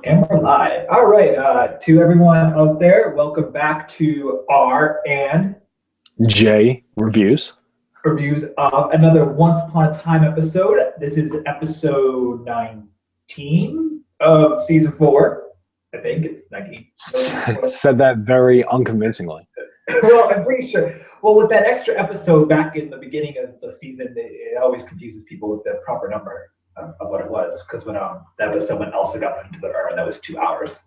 And we're live. All right, to everyone out there, welcome back to R and J reviews. reviews of another Once Upon a Time episode. This is episode 19 of season 4. I think it's 19. Said that very unconvincingly. Well, I'm pretty sure. Well, with that extra episode back in the beginning of the season, it always confuses people with the proper number of what it was. Because when that episode when Elsa got put into the urn, that was 2 hours.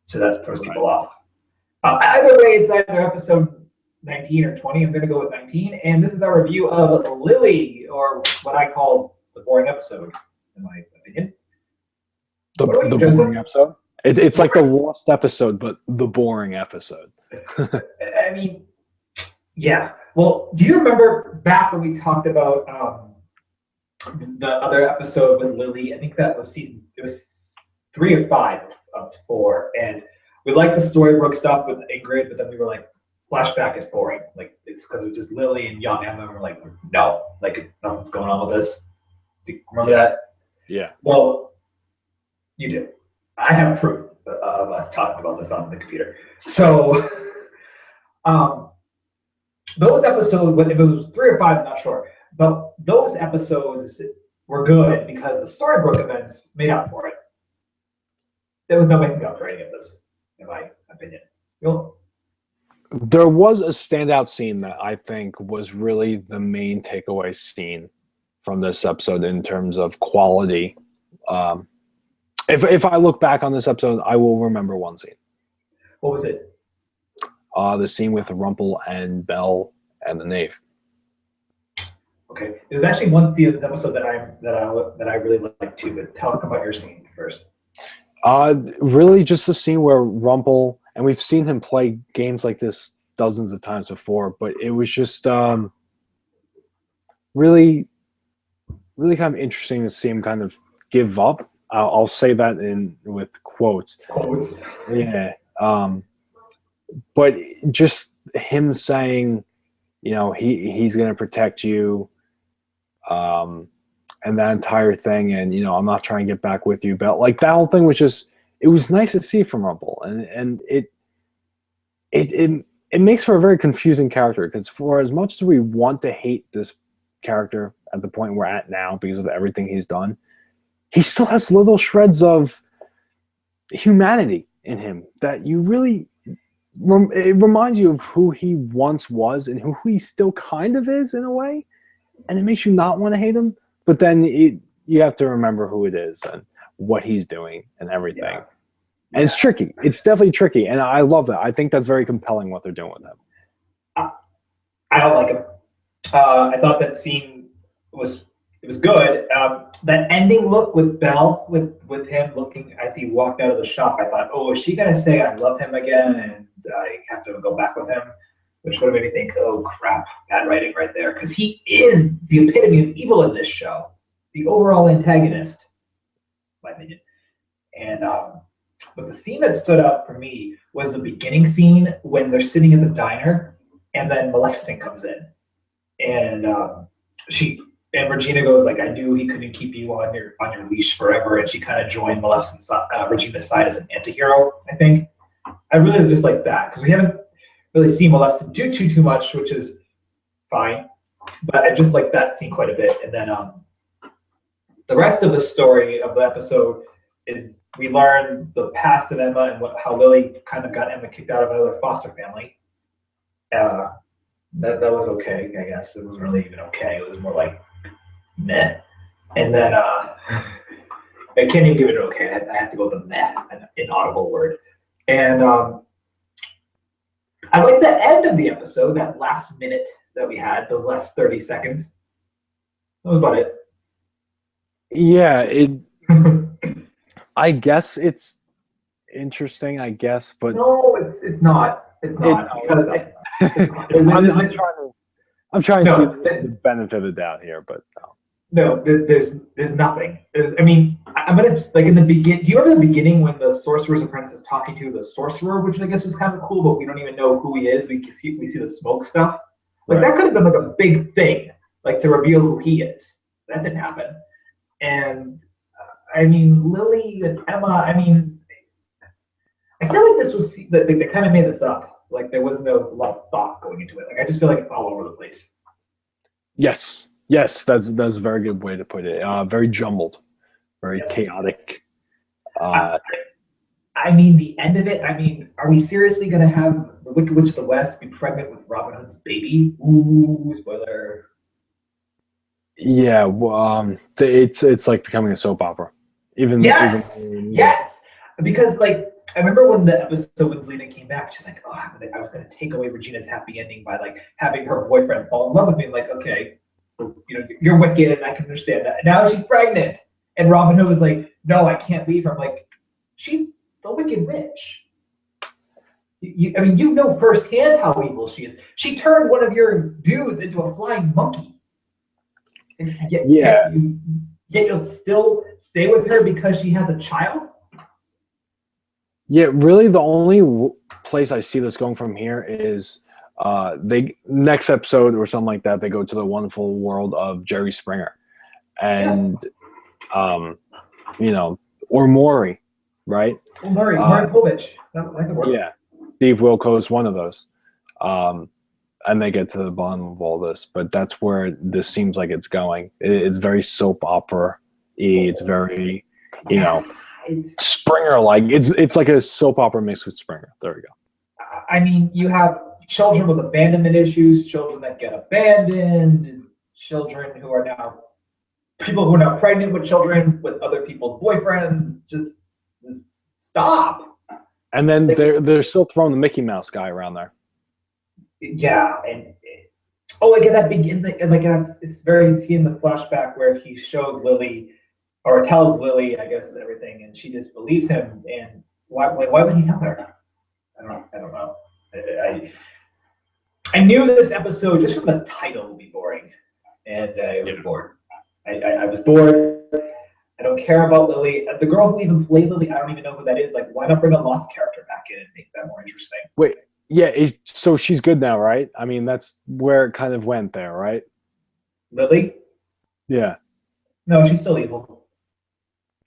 So that throws people off. Either way, it's either episode 19 or 20. I'm going to go with 19. And this is our review of Lily, or what I call the boring episode, in my opinion. The boring episode? It's like the lost episode, but the boring episode. I mean, yeah. Well, do you remember back when we talked about the other episode with Lily? I think that was it was 3 or 5 of 4. And we liked the Storybrooke stuff with Ingrid, but then we were like, flashback is boring. Like, it's because it was just Lily and young Emma. And we're like, no, like, nothing's going on with this. Do you remember that? Yeah. Well, you do. I have proof of us talking about this on the computer. So, those episodes, if it was 3 or 5, I'm not sure, but those episodes were good because the Storybrooke events made up for it. There was no making up for any of this, in my opinion. There was a standout scene that I think was really the main takeaway scene from this episode in terms of quality. If I look back on this episode, I will remember one scene. What was it? The scene with Rumple and Belle and the Knave. Okay, there's actually one scene of this episode that I really liked too. But tell us about your scene first. Really, just a scene where Rumple, and we've seen him play games like this dozens of times before, but it was just really, really kind of interesting to see him kind of give up. I'll say that with quotes. Quotes. Yeah. But just him saying, he's going to protect you, and that entire thing, and I'm not trying to get back with you, but like that whole thing was just, it was nice to see from Rumple, and it makes for a very confusing character, because for as much as we want to hate this character at the point we're at now because of everything he's done, he still has little shreds of humanity in him that you really. It reminds you of who he once was and who he still kind of is in a way, and it makes you not want to hate him. But then you have to remember who it is and what he's doing and everything. Yeah. And it's tricky. It's definitely tricky, and I love that. I think that's very compelling what they're doing with him. I don't like him. I thought that scene was good. That ending look with Belle, with him looking as he walked out of the shop, I thought, oh, is she gonna say I love him again and I have to go back with him? Which would have made me think, oh crap, bad writing right there, because he is the epitome of evil in this show, the overall antagonist, in my opinion. And but the scene that stood out for me was the beginning scene when they're sitting at the diner, and then Maleficent comes in, and And Regina goes like, I knew he couldn't keep you on your leash forever, and she kind of joined Regina's side as an anti-hero, I think. I really just like that, because we haven't really seen Maleficent do too much, which is fine. But I just like that scene quite a bit. And then the rest of the story of the episode is we learn the past of Emma and how Lily kind of got Emma kicked out of another foster family. That was okay, I guess. It wasn't really even okay. It was more like meh. And then I can't even give it an okay. I have to go with the meh, an inaudible word. And I like the end of the episode, that last minute that we had, those last 30 seconds. That was about it. Yeah, I guess it's interesting, but no, it's not. It's not. Because I'm trying to see the benefit of the doubt here, but no, there's nothing. I'm gonna like in the begin. Do you remember the beginning when the Sorcerer's Apprentice is talking to the sorcerer, which I guess was kind of cool, but we don't even know who he is. We see the smoke stuff. Like that could have been like a big thing, like to reveal who he is. That didn't happen. And Lily and Emma. feel like this was they kind of made this up. Like there was no lot of thought going into it. Like I just feel like it's all over the place. Yes, that's a very good way to put it. Very jumbled, very chaotic. I mean, the end of it. I mean, are we seriously going to have the Wicked Witch of the West be pregnant with Robin Hood's baby? Ooh, spoiler. Yeah, well, it's like becoming a soap opera. Yes, because like I remember when the episode when Zelina came back, she's like, "Oh, I was going to take away Regina's happy ending by like having her boyfriend fall in love with me." Like, okay, you're wicked, and I can understand that. And now she's pregnant, and Robin Hood was like, "No, I can't leave her." I'm like, she's the Wicked Witch. I mean, you know firsthand how evil she is. She turned one of your dudes into a flying monkey. And yet you'll still stay with her because she has a child? Yeah, really the only place I see this going from here is they next episode or something like that, they go to the wonderful world of Jerry Springer. And, or Maury, right? Well, Maury Povich. Yeah, Steve Wilkos is one of those. And they get to the bottom of all this, but that's where this seems like it's going. It's very soap opera-y. It's very, Springer-like. It's like a soap opera mixed with Springer. There we go. I mean, you have children with abandonment issues, children that get abandoned, children who are now people who are now pregnant with children with other people's boyfriends. Just stop. And then they're still throwing the Mickey Mouse guy around there. Yeah, and like at that beginning, like it's very seen in the flashback where he shows Lily or tells Lily, I guess, everything, and she just believes him. And why would he tell her? I don't know. I knew this episode just from the title would be boring, and I was bored. I was bored. I don't care about Lily. The girl who even played Lily, I don't even know who that is. Like, why not bring a lost character back in and make that more interesting? Wait. Yeah, so she's good now, right? I mean, that's where it kind of went there, right? Lily? Yeah. No, she's still evil.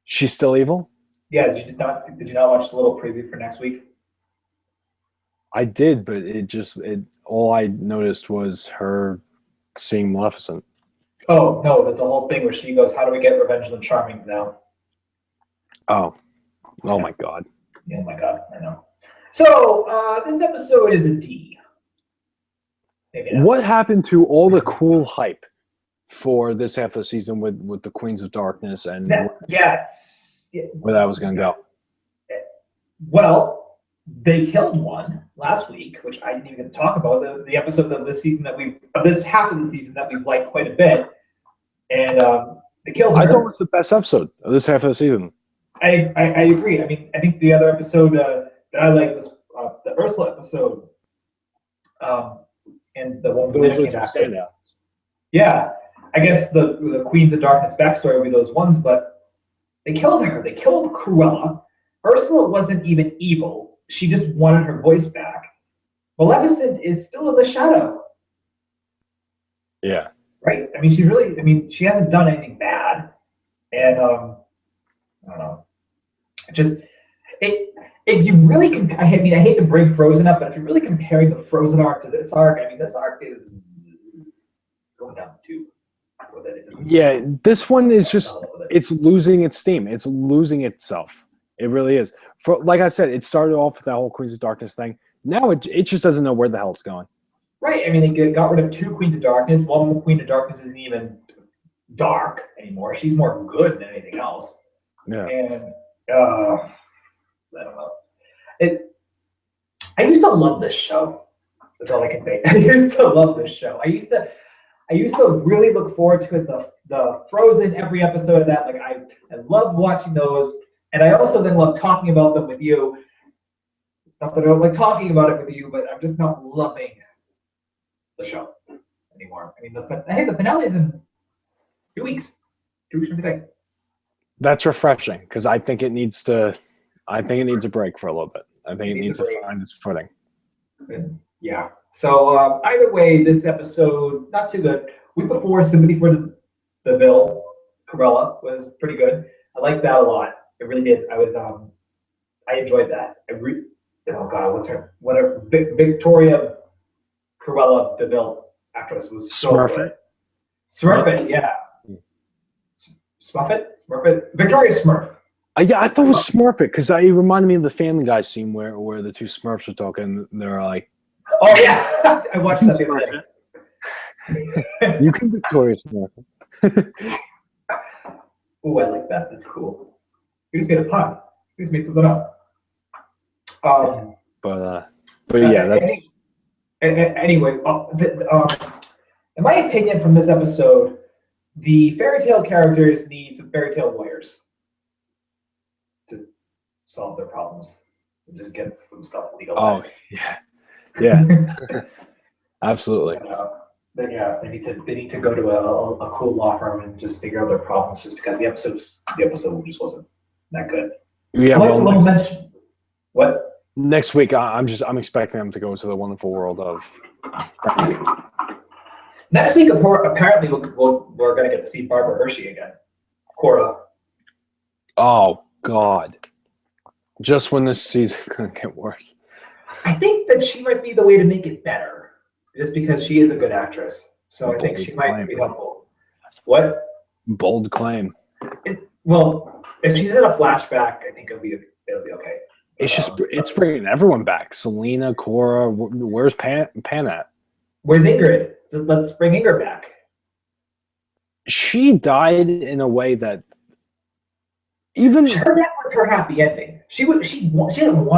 She's still evil? Yeah, did you not watch the little preview for next week? I did, but all I noticed was her seeing Maleficent. Oh, no, there's a whole thing where she goes, "How do we get Revenge of the Charmings now?" Oh my God. Oh my God, I know. So, this episode is a D. What happened to all the cool hype for this half of the season with the Queens of Darkness and where that was going to go? Well, they killed one last week, which I didn't even talk about. The episode of this season this half of the season that we've liked quite a bit, and they killed her. I thought it was the best episode of this half of the season. I agree. I mean, I think the other episode that I liked was the Ursula episode, and the one with came after. Yeah, I guess the Queens of Darkness backstory would be those ones, but they killed her. They killed Cruella. Ursula wasn't even evil. She just wanted her voice back. Maleficent is still in the shadow. Yeah. Right? I mean, she hasn't done anything bad. And, I don't know. If you really compare, I mean, I hate to bring Frozen up, but if you're really comparing the Frozen arc to this arc, I mean, this arc is going down the tube. Yeah, this one is it's losing its steam. It's losing itself. It really is. Like I said, it started off with that whole Queens of Darkness thing. Now it just doesn't know where the hell it's going. Right. I mean, they got rid of two Queens of Darkness. One Queen of Darkness isn't even dark anymore. She's more good than anything else. Yeah. And I don't know. I used to love this show. That's all I can say. I used to love this show. I used to really look forward to it. The Frozen, every episode of that. Like I loved watching those, and I also then love talking about them with you. Not that I don't like talking about it with you, but I'm just not loving the show anymore. I mean, the finale is in 2 weeks. 2 weeks from today. That's refreshing because I think it needs a break for a little bit. I think it needs to find its footing. Yeah. So either way, this episode not too good. Week before, Sympathy for the Bill, Cruella was pretty good. I liked that a lot. I really did. I enjoyed that. oh god, what's her whatever Victoria Cruella DeVille actress was so Smurfit. good. Smurfit, yeah. Smurfit, Victoria Smurf. Yeah, I thought it was Smurfit because it reminded me of the Family Guy scene where the two Smurfs were talking. They're like, Oh yeah, I watched that the other day. "You can Victoria Smurfit." Oh, I like that. That's cool. He just made a pun. He just made something up. But yeah, that's, Anyway, in my opinion, from this episode, the fairy tale characters need some fairy tale lawyers to solve their problems and just get some stuff legalized. oh yeah, absolutely. Yeah, they need to go to a cool law firm and just figure out their problems. Just because the episode just wasn't that good. Yeah, well, what? Next week I'm expecting them to go to the wonderful world of. Next week, apparently, we're going to get to see Barbara Hershey again. Cora. Oh God! Just when this season couldn't get worse. I think that she might be the way to make it better, just because she is a good actress. So I think she might be helpful. What? Bold claim. Well, if she's in a flashback, I think it'll be okay. It's bringing everyone back. Selena, Cora. Where's Pan at? Where's Ingrid? So let's bring Ingrid back. She died in a way that even her death was her happy ending. She didn't want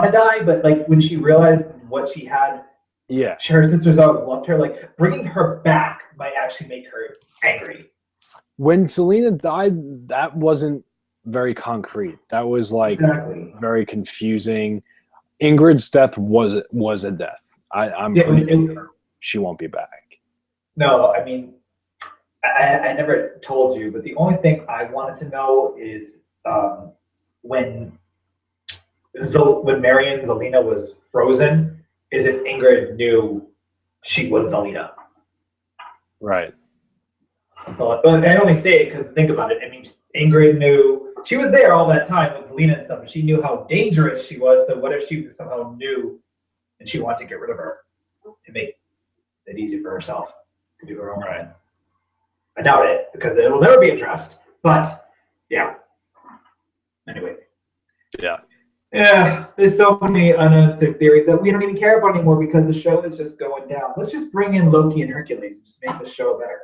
to die, but like when she realized what she had, yeah, her sisters always loved her. Like bringing her back might actually make her angry. When Selena died, that wasn't very concrete. That was like very confusing. Ingrid's death was a death. I'm pretty sure she won't be back. No, I mean, I never told you, but the only thing I wanted to know is when Mary and Zelena was frozen, is if Ingrid knew she was Zelena. Right. So, but I only say it because think about it. I mean, Ingrid knew she was there all that time with Zelena and stuff, and she knew how dangerous she was. So what if she somehow knew and she wanted to get rid of her to make it easy for herself to do her own right? I doubt it because it will never be addressed. But yeah. Anyway. Yeah. Yeah, there's so many unanswered theories that we don't even care about anymore because the show is just going down. Let's just bring in Loki and Hercules and just make the show better.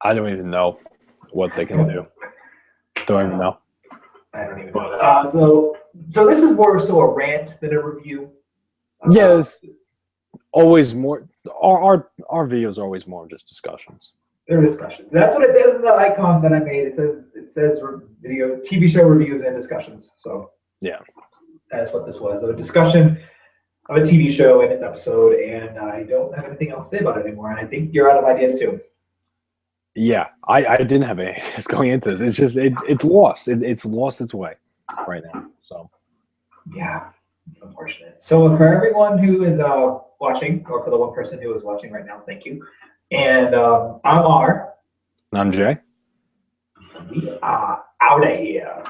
I don't even know what they can do. Don't even know. I don't even know. So this is more so a rant than a review. Yes. Always more. Our videos are always more just discussions. They're discussions. That's what it says in the icon that I made. It says video, TV show reviews and discussions. So yeah, that's what this was. A discussion of a TV show and its episode, and I don't have anything else to say about it anymore. And I think you're out of ideas too. Yeah, I didn't have any ideas going into this. It's just it's lost. It's lost its way right now. So yeah, it's unfortunate. So for everyone who is watching, or for the one person who is watching right now, thank you. And I'm R. And I'm Jay. We are out of here.